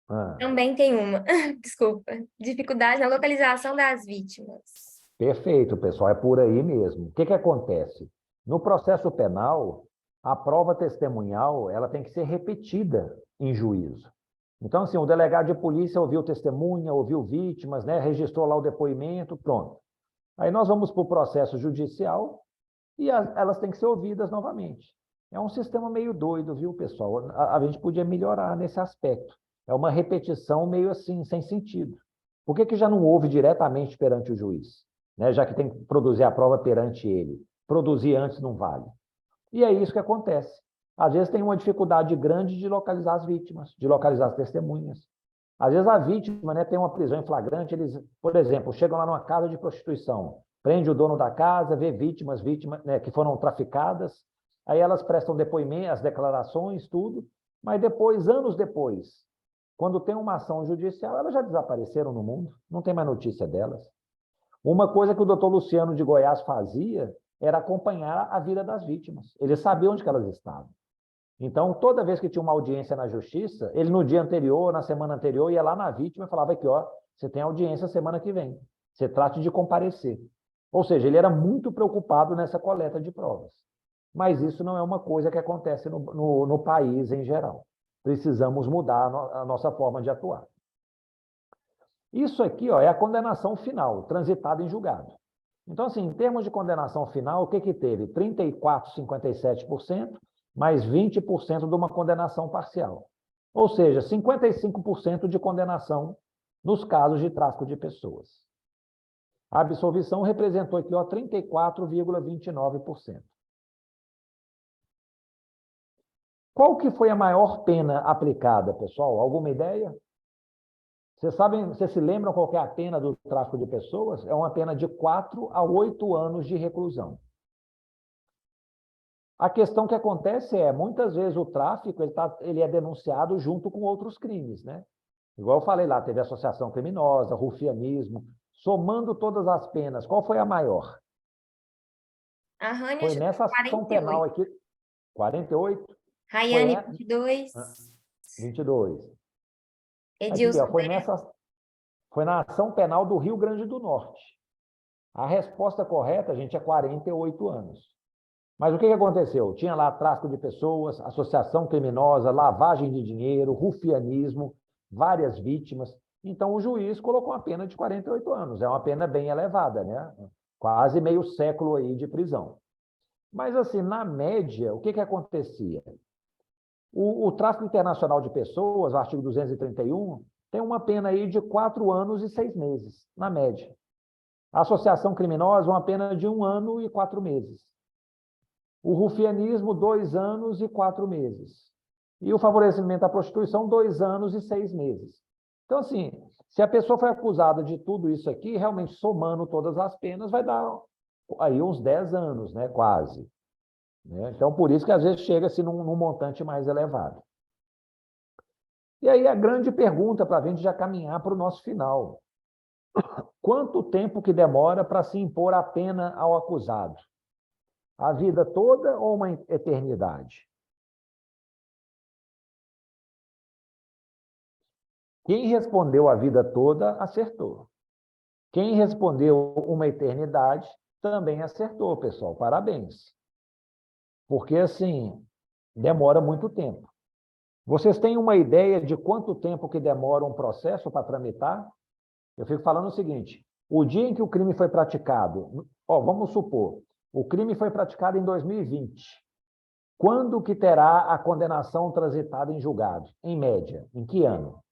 Ah, também tem uma, desculpa, dificuldade na localização das vítimas. perfeito, pessoal, é por aí mesmo. O que acontece? No processo penal, a prova testemunhal ela tem que ser repetida em juízo. Então, assim, o delegado de polícia ouviu testemunha, ouviu vítimas, né, registrou lá o depoimento, pronto. Aí nós vamos para o processo judicial e elas têm que ser ouvidas novamente. É um sistema meio doido, viu, pessoal? A gente podia melhorar nesse aspecto. É uma repetição meio assim, sem sentido. Por que já não houve diretamente perante o juiz? Né? Já que tem que produzir a prova perante ele. Produzir antes não vale. E é isso que acontece. Às vezes tem uma dificuldade grande de localizar as vítimas, de localizar as testemunhas. Às vezes a vítima, né, tem uma prisão em flagrante, eles, por exemplo, chegam lá numa casa de prostituição, prende o dono da casa, vê vítimas, né, que foram traficadas, aí elas prestam depoimento, as declarações, tudo, mas depois, anos depois, quando tem uma ação judicial, elas já desapareceram no mundo, não tem mais notícia delas. Uma coisa que o doutor Luciano de Goiás fazia era acompanhar a vida das vítimas. Ele sabia onde que elas estavam. Então, toda vez que tinha uma audiência na justiça, ele no dia anterior, na semana anterior, ia lá na vítima e falava aqui, ó, você tem audiência semana que vem. Você trate de comparecer. Ou seja, ele era muito preocupado nessa coleta de provas. Mas isso não é uma coisa que acontece no país em geral. Precisamos mudar a nossa forma de atuar. Isso aqui, ó, é a condenação final, transitada em julgado. Então, assim, em termos de condenação final, o que que teve? 34,57%, mais 20% de uma condenação parcial. Ou seja, 55% de condenação nos casos de tráfico de pessoas. A absolvição representou aqui, ó, 34,29%. Qual que foi a maior pena aplicada, pessoal? Alguma ideia? Vocês se lembram qual que é a pena do tráfico de pessoas? É uma pena de 4 a 8 anos de reclusão. A questão que acontece é, muitas vezes o tráfico ele é denunciado junto com outros crimes, né? Igual eu falei lá, teve associação criminosa, rufianismo. Somando todas as penas, qual foi a maior? A Rania Foi chutou nessa ação penal 48. aqui, 48? Rayane, Foi 22. 22. Aqui, ó, Edilson, foi na ação penal do Rio Grande do Norte. A resposta correta, gente, é 48 anos. Mas o que aconteceu? Tinha lá tráfico de pessoas, associação criminosa, lavagem de dinheiro, rufianismo, várias vítimas. Então, o juiz colocou uma pena de 48 anos. É uma pena bem elevada, né? Quase meio século aí de prisão. Mas, assim, na média, o que que acontecia? O tráfico internacional de pessoas, o artigo 231, tem uma pena aí de 4 anos e 6 meses, na média. A associação criminosa, uma pena de 1 ano e 4 meses. O rufianismo, 2 anos e 4 meses. E o favorecimento à prostituição, 2 anos e 6 meses. Então, assim, se a pessoa foi acusada de tudo isso aqui, realmente somando todas as penas, vai dar aí uns 10 anos, né, quase. Então, por isso que às vezes chega-se num montante mais elevado. E aí a grande pergunta para a gente já caminhar para o nosso final. Quanto tempo que demora para se impor a pena ao acusado? A vida toda ou uma eternidade? Quem respondeu a vida toda, acertou. Quem respondeu uma eternidade, também acertou, pessoal. Parabéns. Porque, assim, demora muito tempo. Vocês têm uma ideia de quanto tempo que demora um processo para tramitar? Eu fico falando o seguinte, o dia em que o crime foi praticado, ó, vamos supor, o crime foi praticado em 2020. Quando que terá a condenação transitada em julgado? Em média, em que ano?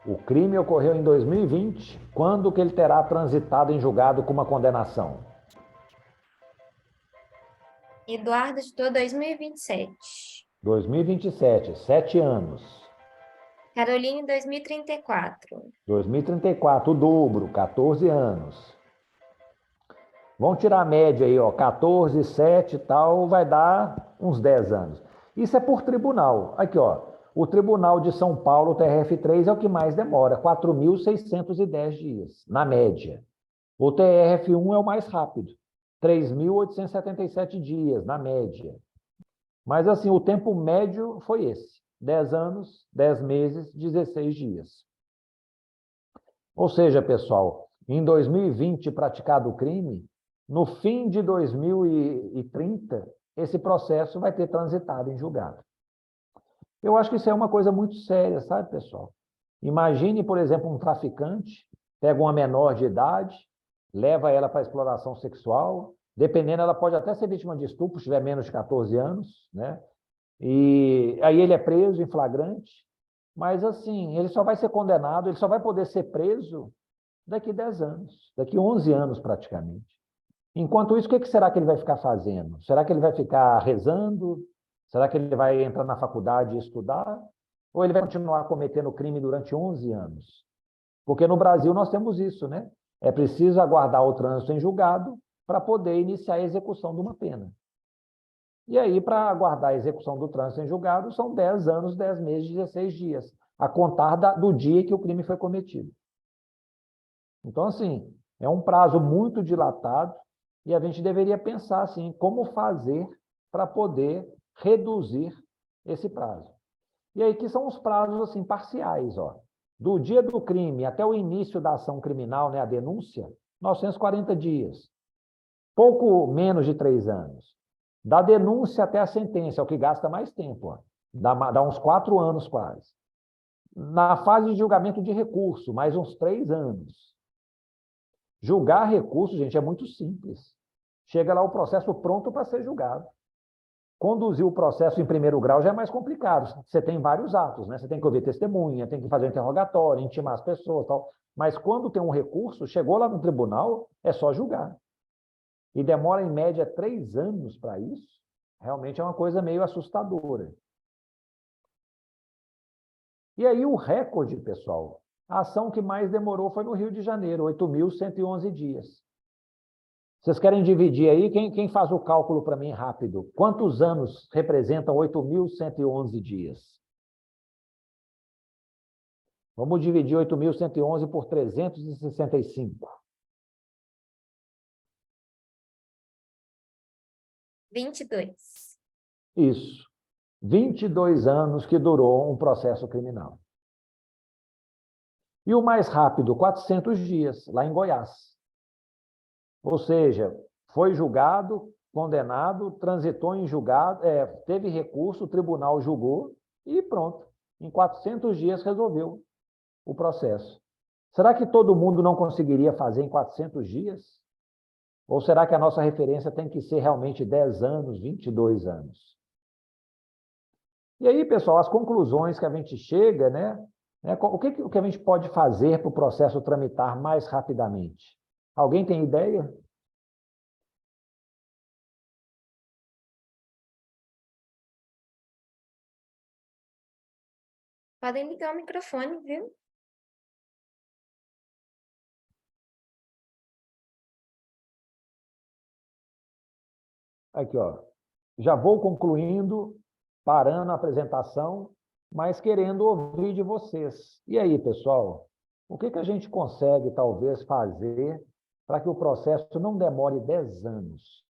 O crime ocorreu em 2020. Quando que ele terá transitado em julgado com uma condenação? Eduardo chutou 2027. 2027, 7 anos. Caroline, 2034. 2034, o dobro, 14 anos. Vamos tirar a média aí, ó, 14, 7 e tal, vai dar uns 10 anos. Isso é por tribunal. Aqui, ó, o Tribunal de São Paulo, TRF3, é o que mais demora, 4.610 dias, na média. O TRF1 é o mais rápido, 3.877 dias, na média. Mas, assim, o tempo médio foi esse, 10 anos, 10 meses, 16 dias. Ou seja, pessoal, em 2020 praticado o crime, no fim de 2030, esse processo vai ter transitado em julgado. Eu acho que isso é uma coisa muito séria, sabe, pessoal? Imagine, por exemplo, um traficante, pega uma menor de idade, leva ela para exploração sexual, dependendo, ela pode até ser vítima de estupro, se tiver menos de 14 anos, né? E aí ele é preso em flagrante, mas, assim, ele só vai ser condenado, ele só vai poder ser preso daqui 10 anos, daqui 11 anos praticamente. Enquanto isso, o que será que ele vai ficar fazendo? Será que ele vai ficar rezando? Será que ele vai entrar na faculdade e estudar? Ou ele vai continuar cometendo crime durante 11 anos? Porque no Brasil nós temos isso, né? É preciso aguardar o trânsito em julgado para poder iniciar a execução de uma pena. E aí, para aguardar a execução do trânsito em julgado, são 10 anos, 10 meses, 16 dias, a contar do dia que o crime foi cometido. Então, assim, É um prazo muito dilatado e a gente deveria pensar assim, como fazer para poder reduzir esse prazo. E aí que são os prazos assim parciais, ó. Do dia do crime até o início da ação criminal, né, a denúncia, 940 dias. Pouco menos de 3 anos. Da denúncia até a sentença, é o que gasta mais tempo, ó. Dá uns 4 anos quase. Na fase de julgamento de recurso, mais uns 3 anos. Julgar recurso, gente, é muito simples. Chega lá o processo pronto para ser julgado. Conduzir o processo em primeiro grau já é mais complicado. Você tem vários atos, né? Você tem que ouvir testemunha, tem que fazer um interrogatório, intimar as pessoas, tal. Mas quando tem um recurso, chegou lá no tribunal, é só julgar. E demora em média 3 anos para isso. Realmente é uma coisa meio assustadora. E aí o recorde, pessoal, a ação que mais demorou foi no Rio de Janeiro, 8.111 dias. Vocês querem dividir aí? Quem faz o cálculo para mim rápido? Quantos anos representam 8.111 dias? Vamos dividir 8.111 por 365. 22. Isso. 22 anos que durou um processo criminal. E o mais rápido, 400 dias, lá em Goiás. Ou seja, foi julgado, condenado, transitou em julgado, teve recurso, o tribunal julgou e pronto. Em 400 dias resolveu o processo. Será que todo mundo não conseguiria fazer em 400 dias? Ou será que a nossa referência tem que ser realmente 10 anos, 22 anos? E aí, pessoal, as conclusões que a gente chega, né? O que a gente pode fazer para o processo tramitar mais rapidamente? Alguém tem ideia? Podem ligar o microfone, viu? Aqui, ó. Já vou concluindo, parando a apresentação, mas querendo ouvir de vocês. E aí, pessoal, o que a gente consegue, talvez, fazer para que o processo não demore 10 anos?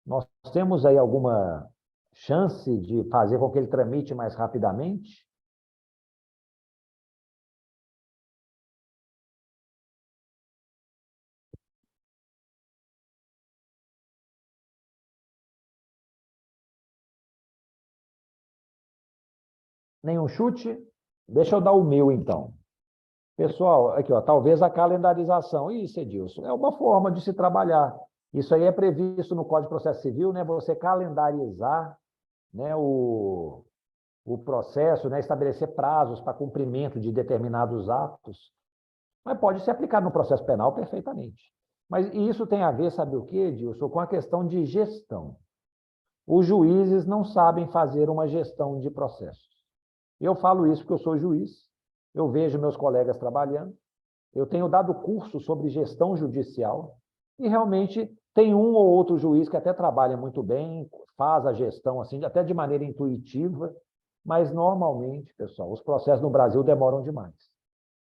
Nós temos aí alguma chance de fazer com que ele tramite mais rapidamente? Nenhum chute? Deixa eu dar o meu, então. Pessoal, aqui, ó, talvez a calendarização. Isso, Edilson, é uma forma de se trabalhar. Isso aí é previsto no Código de Processo Civil, né? Você calendarizar, né, o processo, né, estabelecer prazos para cumprimento de determinados atos. Mas pode se aplicar no processo penal perfeitamente. Mas isso tem a ver, sabe o quê, Edilson? Com a questão de gestão. Os juízes não sabem fazer uma gestão de processos. Eu falo isso porque eu sou juiz, eu vejo meus colegas trabalhando, eu tenho dado curso sobre gestão judicial e realmente tem um ou outro juiz que até trabalha muito bem, faz a gestão assim, até de maneira intuitiva, mas normalmente, pessoal, os processos no Brasil demoram demais.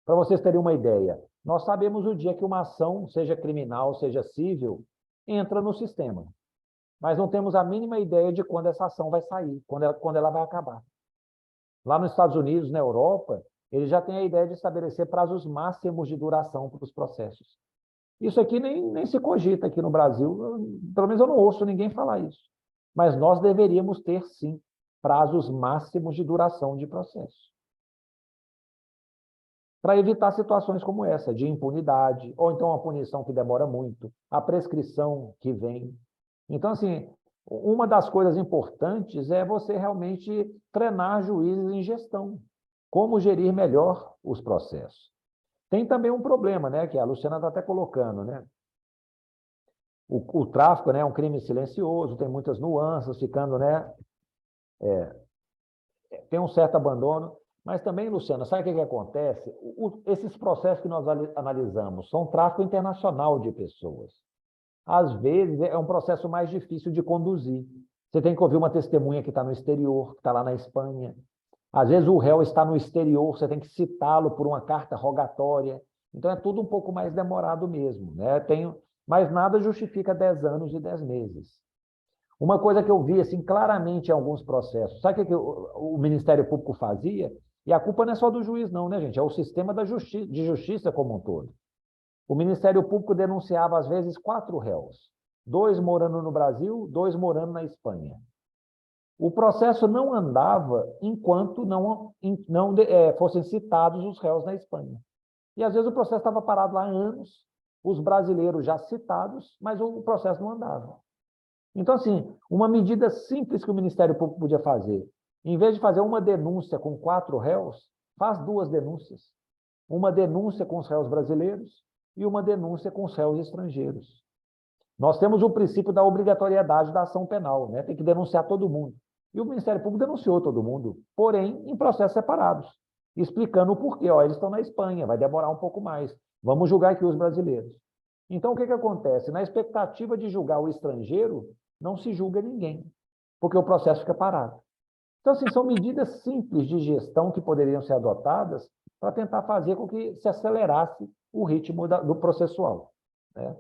Para vocês terem uma ideia, nós sabemos o dia que uma ação, seja criminal, seja civil, entra no sistema, mas não temos a mínima ideia de quando essa ação vai sair, quando ela vai acabar. Lá nos Estados Unidos, na Europa, eles já têm a ideia de estabelecer prazos máximos de duração para os processos. Isso aqui nem se cogita aqui no Brasil, pelo menos eu não ouço ninguém falar isso. Mas nós deveríamos ter, sim, prazos máximos de duração de processo. Para evitar situações como essa, de impunidade, ou então a punição que demora muito, a prescrição que vem. Então, assim, uma das coisas importantes é você realmente treinar juízes em gestão, como gerir melhor os processos. Tem também um problema, né, que a Luciana está até colocando, né? O tráfico, né, é um crime silencioso, tem muitas nuances, ficando, né, tem um certo abandono, mas também, Luciana, sabe o que acontece? Esses processos que nós analisamos são tráfico internacional de pessoas. Às vezes, é um processo mais difícil de conduzir. Você tem que ouvir uma testemunha que está no exterior, que está lá na Espanha. Às vezes, o réu está no exterior, você tem que citá-lo por uma carta rogatória. Então, é tudo um pouco mais demorado mesmo, né? Mas nada justifica 10 anos e 10 meses. Uma coisa que eu vi assim, claramente em alguns processos, sabe o que o Ministério Público fazia? E a culpa não é só do juiz, não, né, gente? É o sistema de justiça como um todo. O Ministério Público denunciava, às vezes, 4 réus. 2 morando no Brasil, 2 morando na Espanha. O processo não andava enquanto não fossem citados os réus na Espanha. E, às vezes, o processo estava parado lá há anos, os brasileiros já citados, mas o processo não andava. Então, assim, uma medida simples que o Ministério Público podia fazer, em vez de fazer uma denúncia com 4 réus, faz 2 denúncias. Uma denúncia com os réus brasileiros e uma denúncia com os réus estrangeiros. Nós temos o princípio da obrigatoriedade da ação penal, né? Tem que denunciar todo mundo. E o Ministério Público denunciou todo mundo, porém em processos separados, explicando o porquê. Ó, eles estão na Espanha, vai demorar um pouco mais. Vamos julgar aqui os brasileiros. Então, o que acontece? Na expectativa de julgar o estrangeiro, não se julga ninguém, porque o processo fica parado. Então, assim, são medidas simples de gestão que poderiam ser adotadas para tentar fazer com que se acelerasse o ritmo do processual, né?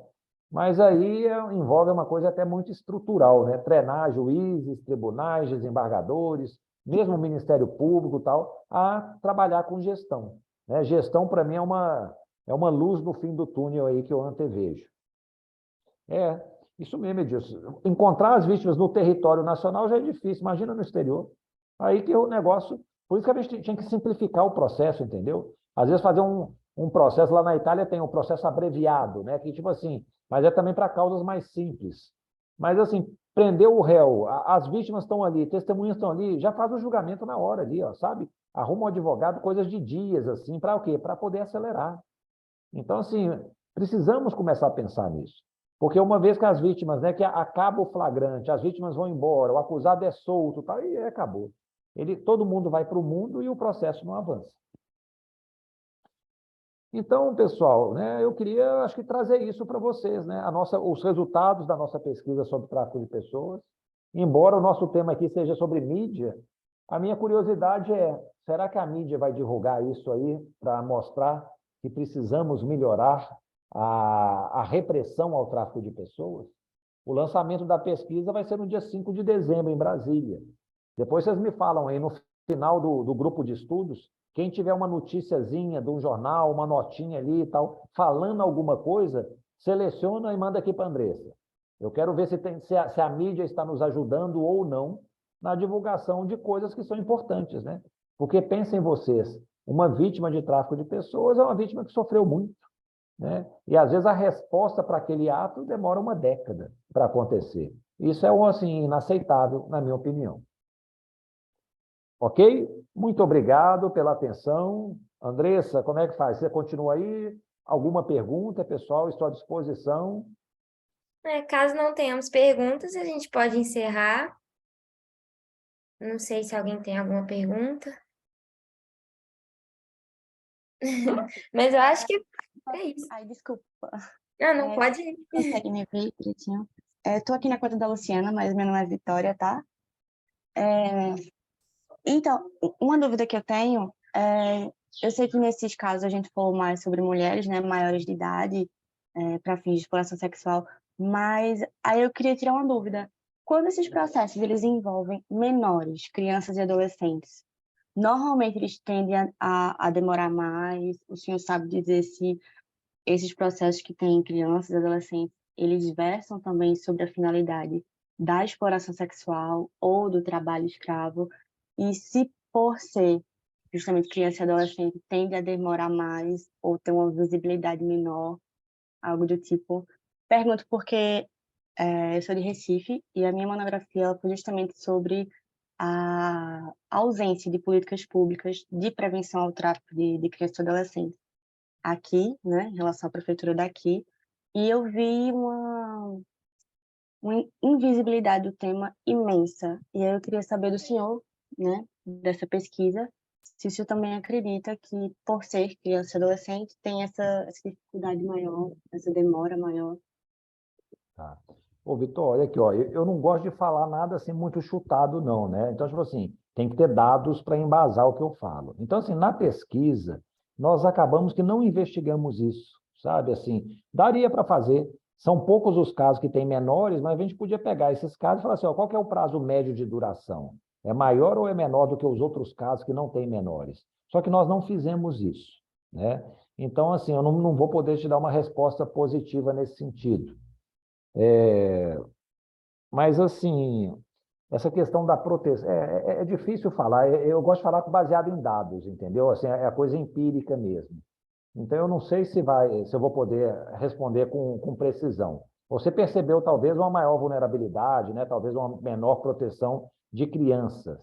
Mas aí envolve uma coisa até muito estrutural, né? Treinar juízes, tribunais, desembargadores, mesmo o Ministério Público e tal, a trabalhar com gestão, né? Gestão, para mim, é uma luz no fim do túnel aí que eu antevejo. Isso mesmo, Edilson. Encontrar as vítimas no território nacional já é difícil, imagina no exterior. Aí que o negócio... Por isso que a gente tinha que simplificar o processo, entendeu? Às vezes fazer um processo, lá na Itália tem um processo abreviado, né? Que tipo assim, mas é também para causas mais simples. Mas assim, prender o réu, as vítimas estão ali, testemunhas estão ali, já faz o julgamento na hora ali, ó, sabe? Arruma um advogado, coisas de dias, assim, para o quê? Para poder acelerar. Então, assim, precisamos começar a pensar nisso. Porque uma vez que as vítimas, né, que acaba o flagrante, as vítimas vão embora, o acusado é solto, tal, e acabou. Todo mundo vai para o mundo e o processo não avança. Então, pessoal, né, eu queria, acho que, trazer isso para vocês, né, os resultados da nossa pesquisa sobre tráfico de pessoas. Embora o nosso tema aqui seja sobre mídia, a minha curiosidade será que a mídia vai divulgar isso aí para mostrar que precisamos melhorar a repressão ao tráfico de pessoas? O lançamento da pesquisa vai ser no dia 5 de dezembro, em Brasília. Depois vocês me falam aí, no final do grupo de estudos, quem tiver uma noticiazinha de um jornal, uma notinha ali e tal, falando alguma coisa, seleciona e manda aqui para a Andressa. Eu quero ver se a mídia está nos ajudando ou não na divulgação de coisas que são importantes, né? Porque pensem vocês, uma vítima de tráfico de pessoas é uma vítima que sofreu muito, né? E às vezes a resposta para aquele ato demora uma década para acontecer. Isso é assim, inaceitável, na minha opinião. Ok? Muito obrigado pela atenção. Andressa, como é que faz? Você continua aí? Alguma pergunta, pessoal? Estou à disposição. Caso não tenhamos perguntas, a gente pode encerrar. Não sei se alguém tem alguma pergunta. Mas eu acho que é isso. Ai, desculpa. Não pode ir. Consegue me ver direitinho? Estou aqui na conta da Luciana, mas meu nome é Vitória, tá? Então, uma dúvida que eu tenho eu sei que nesses casos a gente falou mais sobre mulheres, né, maiores de idade, para fins de exploração sexual, mas aí eu queria tirar uma dúvida. Quando esses processos eles envolvem menores, crianças e adolescentes, normalmente eles tendem a demorar mais? O senhor sabe dizer se esses processos que têm crianças e adolescentes, eles versam também sobre a finalidade da exploração sexual ou do trabalho escravo? E se por ser justamente criança e adolescente tende a demorar mais ou ter uma visibilidade menor, algo do tipo? Pergunto porque eu sou de Recife e a minha monografia ela foi justamente sobre a ausência de políticas públicas de prevenção ao tráfico de crianças e adolescentes aqui, né, em relação à prefeitura daqui, e eu vi uma invisibilidade do tema imensa. E aí eu queria saber do senhor, né, dessa pesquisa, se o senhor também acredita que, por ser criança e adolescente, tem essa dificuldade maior, essa demora maior. Tá. Ô, Vitor, olha aqui, ó, eu não gosto de falar nada assim muito chutado, não, né? Então, tipo assim, tem que ter dados para embasar o que eu falo. Então, assim, na pesquisa, nós acabamos que não investigamos isso, sabe? Assim, daria para fazer. São poucos os casos que têm menores, mas a gente podia pegar esses casos e falar assim, ó, qual que é o prazo médio de duração? É maior ou é menor do que os outros casos que não têm menores? Só que nós não fizemos isso, né? Então, assim, eu não vou poder te dar uma resposta positiva nesse sentido. Mas, assim, essa questão da proteção, é difícil falar, eu gosto de falar baseado em dados, entendeu? Assim, é a coisa empírica mesmo. Então, eu não sei se eu vou poder responder com precisão. Você percebeu, talvez, uma maior vulnerabilidade, né? Talvez uma menor proteção de crianças.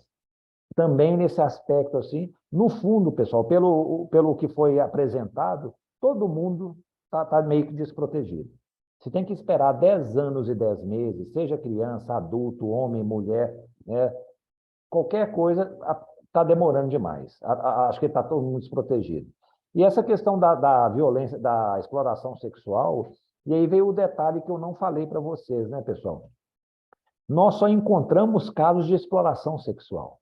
Também nesse aspecto, assim, no fundo, pessoal, pelo que foi apresentado, todo mundo tá meio que desprotegido. Você tem que esperar 10 anos e 10 meses, seja criança, adulto, homem, mulher, né? Qualquer coisa está demorando demais. Acho que está todo mundo desprotegido. E essa questão da violência, da exploração sexual, e aí veio o detalhe que eu não falei para vocês, né, pessoal? Nós só encontramos casos de exploração sexual.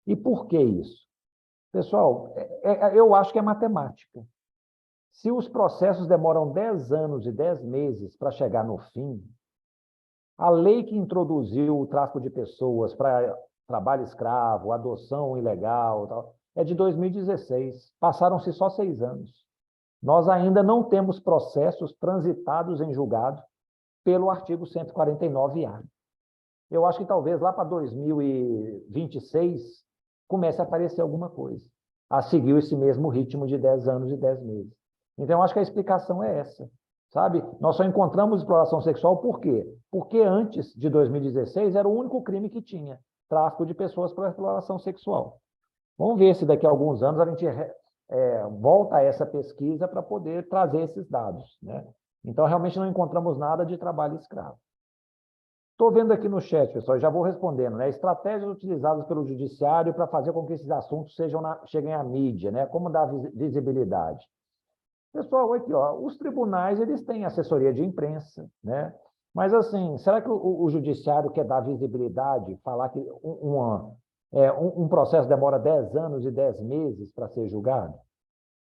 E por que isso? Pessoal, eu acho que é matemática. Se os processos demoram 10 anos e 10 meses para chegar no fim, a lei que introduziu o tráfico de pessoas para trabalho escravo, adoção ilegal, tal, é de 2016. Passaram-se só 6 anos. Nós ainda não temos processos transitados em julgado pelo artigo 149-A. Eu acho que talvez lá para 2026 comece a aparecer alguma coisa, a seguir esse mesmo ritmo de 10 anos e 10 meses. Então, eu acho que a explicação é essa, sabe? Nós só encontramos exploração sexual por quê? Porque antes de 2016 era o único crime que tinha, tráfico de pessoas para exploração sexual. Vamos ver se daqui a alguns anos a gente volta a essa pesquisa para poder trazer esses dados, né? Então, realmente não encontramos nada de trabalho escravo. Estou vendo aqui no chat, pessoal, já vou respondendo, né? Estratégias utilizadas pelo judiciário para fazer com que esses assuntos cheguem à mídia, né? Como dar visibilidade. Pessoal, aqui, ó, os tribunais, eles têm assessoria de imprensa, né? Mas, assim, será que o judiciário quer dar visibilidade, falar que um processo demora 10 anos e 10 meses para ser julgado?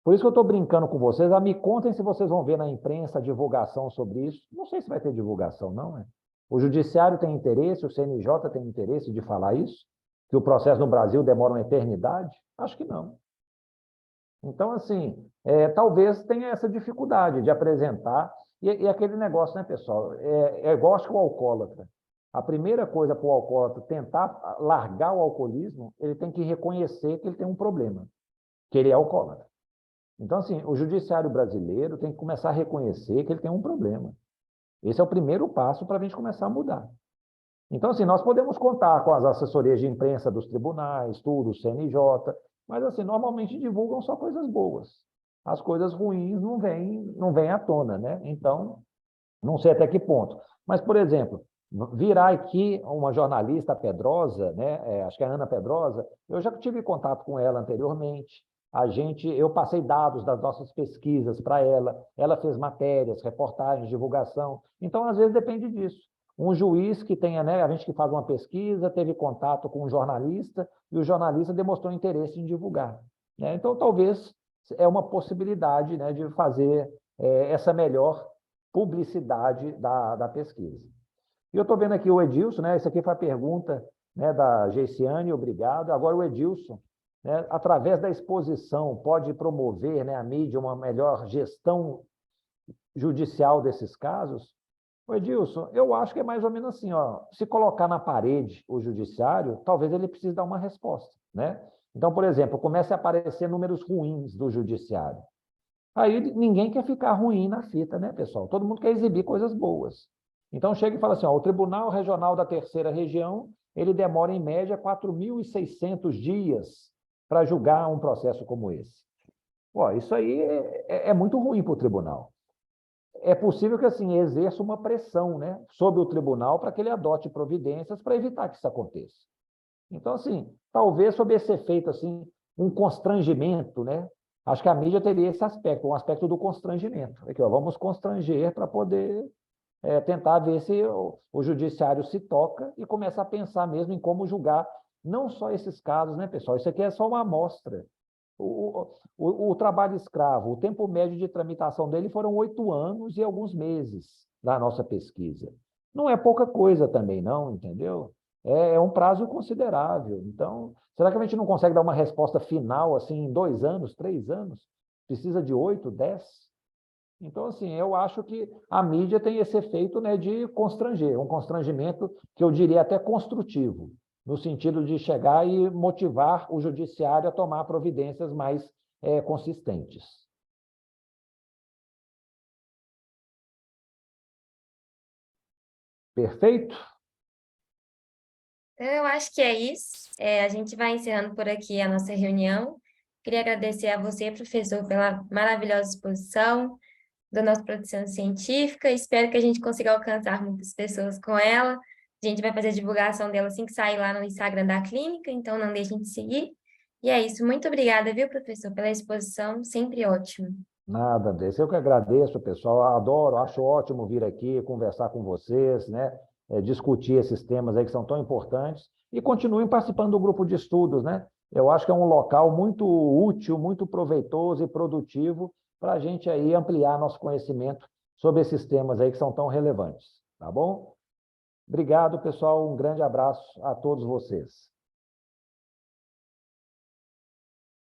Por isso que eu estou brincando com vocês. Me contem se vocês vão ver na imprensa a divulgação sobre isso. Não sei se vai ter divulgação, não, né? O judiciário tem interesse, o CNJ tem interesse de falar isso? Que o processo no Brasil demora uma eternidade? Acho que não. Então, assim, talvez tenha essa dificuldade de apresentar. E aquele negócio, né, pessoal? É igual acho que o alcoólatra. A primeira coisa para o alcoólatra tentar largar o alcoolismo, ele tem que reconhecer que ele tem um problema, que ele é alcoólatra. Então, assim, o judiciário brasileiro tem que começar a reconhecer que ele tem um problema. Esse é o primeiro passo para a gente começar a mudar. Então, assim, nós podemos contar com as assessorias de imprensa dos tribunais, tudo, CNJ, mas, assim, normalmente divulgam só coisas boas. As coisas ruins não vêm à tona, né? Então, não sei até que ponto. Mas, por exemplo, virar aqui uma jornalista, a Pedrosa, né? Acho que é a Ana Pedrosa, eu já tive contato com ela anteriormente. Eu passei dados das nossas pesquisas para ela, ela fez matérias, reportagens, divulgação. Então, às vezes, depende disso. Um juiz que tenha, né, a gente que faz uma pesquisa, teve contato com um jornalista, e o jornalista demonstrou interesse em divulgar, né? Então, talvez é uma possibilidade, né, de fazer essa melhor publicidade da pesquisa. E eu estou vendo aqui o Edilson, né? Isso aqui foi a pergunta, né, da Geiciane, obrigado. Agora o Edilson, né, através da exposição, pode promover, né, a mídia uma melhor gestão judicial desses casos? O Edilson, eu acho que é mais ou menos assim, ó, se colocar na parede o judiciário, talvez ele precise dar uma resposta, né? Então, por exemplo, comece a aparecer números ruins do judiciário. Aí ninguém quer ficar ruim na fita, né, pessoal? Todo mundo quer exibir coisas boas. Então, chega e fala assim, ó, o Tribunal Regional da Terceira Região, ele demora, em média, 4.600 dias para julgar um processo como esse. Pô, isso aí é muito ruim para o tribunal. É possível que, assim, exerça uma pressão, né, sobre o tribunal para que ele adote providências para evitar que isso aconteça. Então, assim, talvez sob esse efeito, assim, um constrangimento, né? Acho que a mídia teria esse aspecto, um aspecto do constrangimento. Aqui, ó, vamos constranger para poder tentar ver se o judiciário se toca e começa a pensar mesmo em como julgar não só esses casos, né, pessoal? Isso aqui é só uma amostra. O trabalho escravo, o tempo médio de tramitação dele foram 8 anos e alguns meses da nossa pesquisa. Não é pouca coisa também, não, entendeu? É um prazo considerável. Então, será que a gente não consegue dar uma resposta final assim em 2 anos, 3 anos? Precisa de 8, 10? Então, assim, eu acho que a mídia tem esse efeito, né, de constranger, um constrangimento que eu diria até construtivo, no sentido de chegar e motivar o judiciário a tomar providências mais consistentes. Perfeito? Eu acho que é isso. A gente vai encerrando por aqui a nossa reunião. Queria agradecer a você, professor, pela maravilhosa exposição da nossa produção científica. Espero que a gente consiga alcançar muitas pessoas com ela. A gente vai fazer a divulgação dela assim que sair lá no Instagram da clínica, então não deixem de seguir. E é isso. Muito obrigada, viu, professor, pela exposição. Sempre ótimo. Nada, Andressa. Eu que agradeço, pessoal. Adoro, acho ótimo vir aqui conversar com vocês, né? Discutir esses temas aí que são tão importantes e continuem participando do grupo de estudos, né? Eu acho que é um local muito útil, muito proveitoso e produtivo para a gente aí ampliar nosso conhecimento sobre esses temas aí que são tão relevantes, tá bom? Obrigado, pessoal. Um grande abraço a todos vocês.